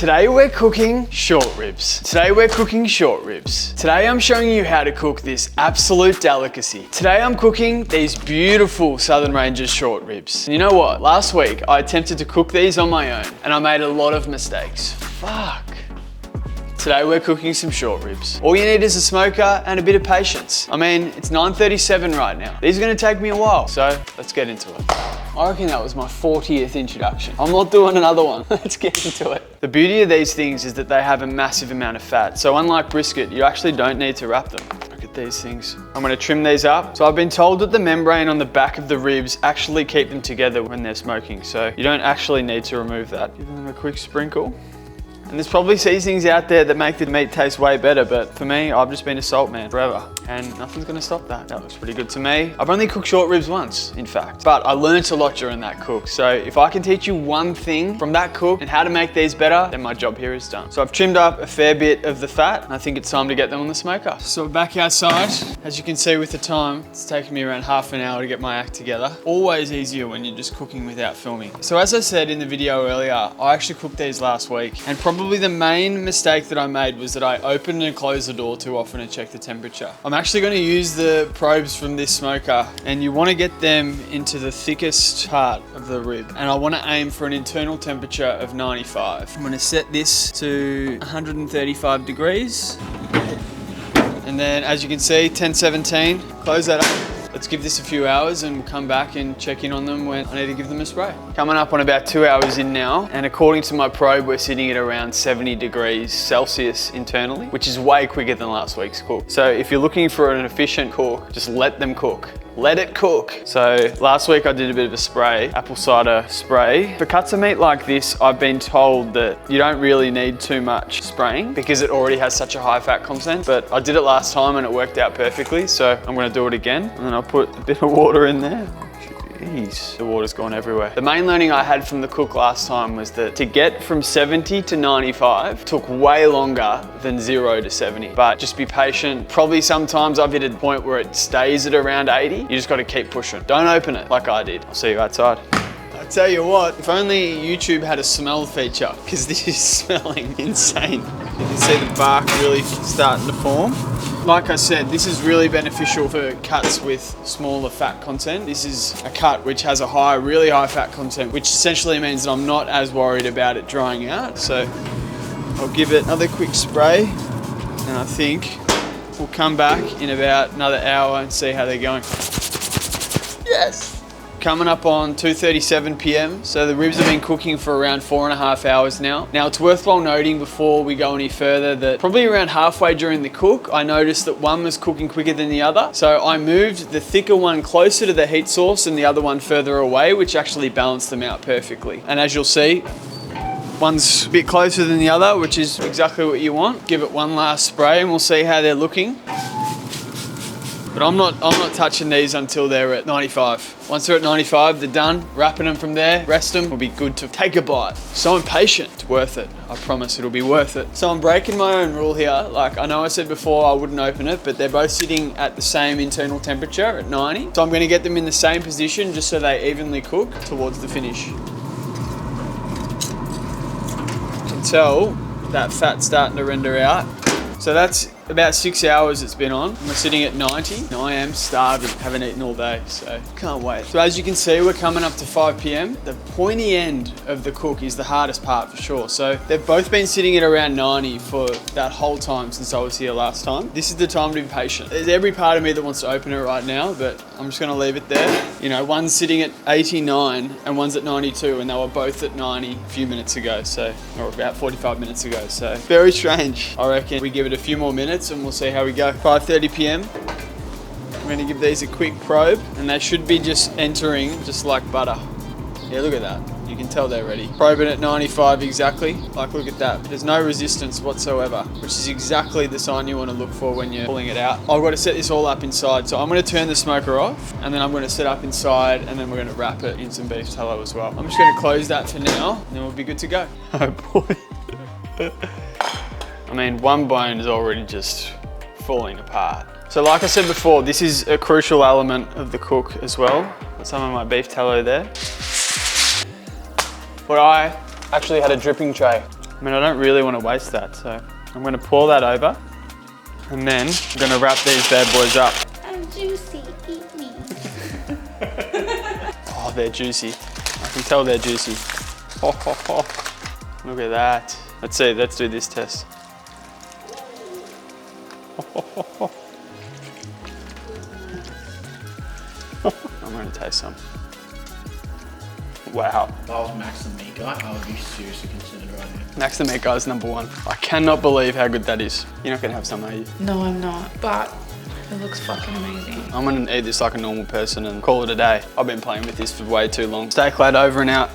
Today we're cooking short ribs. Today I'm showing you how to cook this absolute delicacy. Today I'm cooking these beautiful Southern Rangers short ribs. And you know what? Last week I attempted to cook these on my own and I made a lot of mistakes. Fuck. Today we're cooking some short ribs. All you need is a smoker and a bit of patience. I mean, it's 9:37 right now. These are gonna take me a while, so let's get into it. I reckon that was my 40th introduction. I'm not doing another one. Let's get into it. The beauty of these things is that they have a massive amount of fat. So unlike brisket, you actually don't need to wrap them. Look at these things. I'm gonna trim these up. So I've been told that the membrane on the back of the ribs actually keep them together when they're smoking. So you don't actually need to remove that. Give them a quick sprinkle. And there's probably seasonings out there that make the meat taste way better, but for me, I've just been a salt man forever, and nothing's gonna stop that. That looks pretty good to me. I've only cooked short ribs once, in fact, but I learned a lot during that cook. So if I can teach you one thing from that cook and how to make these better, then my job here is done. So I've trimmed up a fair bit of the fat, and I think it's time to get them on the smoker. So we're back outside. As you can see with the time, it's taken me around half an hour to get my act together. Always easier when you're just cooking without filming. So as I said in the video earlier, I actually cooked these last week, and probably the main mistake that I made was that I opened and closed the door too often to check the temperature. I'm actually going to use the probes from this smoker, and you want to get them into the thickest part of the rib, and I want to aim for an internal temperature of 95. I'm going to set this to 135 degrees, and then as you can see, 1017, close that up. Let's give this a few hours and we'll come back and check in on them when I need to give them a spray. Coming up on about 2 hours in now, and according to my probe, we're sitting at around 70 degrees Celsius internally, which is way quicker than last week's cook. So if you're looking for an efficient cook, just let them cook. Let it cook. So last week I did a bit of a spray, apple cider spray. For cuts of meat like this, I've been told that you don't really need too much spraying because it already has such a high fat content, but I did it last time and it worked out perfectly. So I'm gonna do it again, and then I'll put a bit of water in there. Jeez, the water's gone everywhere. The main learning I had from the cook last time was that to get from 70 to 95 took way longer than 0 to 70. But just be patient. Probably sometimes I've hit a point where it stays at around 80. You just gotta keep pushing. Don't open it like I did. I'll see you outside. I tell you what, if only YouTube had a smell feature, because this is smelling insane. You can see the bark really starting to form. Like I said, this is really beneficial for cuts with smaller fat content. This is a cut which has a really high fat content, which essentially means that I'm not as worried about it drying out. So I'll give it another quick spray, and I think we'll come back in about another hour and see how they're going. Yes! Coming up on 2:37 p.m. So the ribs have been cooking for around 4.5 hours now. Now it's worthwhile noting before we go any further that probably around halfway during the cook, I noticed that one was cooking quicker than the other. So I moved the thicker one closer to the heat source and the other one further away, which actually balanced them out perfectly. And as you'll see, one's a bit closer than the other, which is exactly what you want. Give it one last spray and we'll see how they're looking. But I'm not touching these until they're at 95. Once they're at 95, they're done. Wrapping them from there, rest them, will be good to take a bite. So impatient, it's worth it. I promise it'll be worth it. So I'm breaking my own rule here. Like I know I said before I wouldn't open it, but they're both sitting at the same internal temperature at 90. So I'm gonna get them in the same position just so they evenly cook towards the finish. You can tell that fat's starting to render out. So that's about 6 hours it's been on. We're sitting at 90. And I am starving, haven't eaten all day, so can't wait. So as you can see, we're coming up to 5 p.m. The pointy end of the cook is the hardest part for sure. So they've both been sitting at around 90 for that whole time since I was here last time. This is the time to be patient. There's every part of me that wants to open it right now, but I'm just gonna leave it there. You know, one's sitting at 89 and one's at 92, and they were both at 90 a few minutes ago, so, or about 45 minutes ago. So very strange. I reckon we give it a few more minutes and we'll see how we go. 5:30 p.m. I'm gonna give these a quick probe, and they should be just entering just like butter. Yeah, look at that. You can tell they're ready. Probing at 95 exactly. Like, look at that. There's no resistance whatsoever, which is exactly the sign you want to look for when you're pulling it out. I've got to set this all up inside. So I'm going to turn the smoker off, and then I'm going to set up inside, and then we're going to wrap it in some beef tallow as well. I'm just going to close that for now, and then we'll be good to go. Oh boy. I mean, one bone is already just falling apart. So like I said before, this is a crucial element of the cook as well. Got some of my beef tallow there. But I actually had a dripping tray. I mean, I don't really want to waste that, so I'm gonna pour that over. And then I'm gonna wrap these bad boys up. I'm juicy, eat me. Oh, they're juicy. I can tell they're juicy. Look at that. Let's see, let's do this test. I'm gonna taste some. Wow. If I was Max the meat guy, I would be seriously considered right here. Max the meat guy is #1. I cannot believe how good that is. You're not gonna have some, are you? No, I'm not, but it looks fucking amazing. I'm gonna eat this like a normal person and call it a day. I've been playing with this for way too long. Steak lad over and out.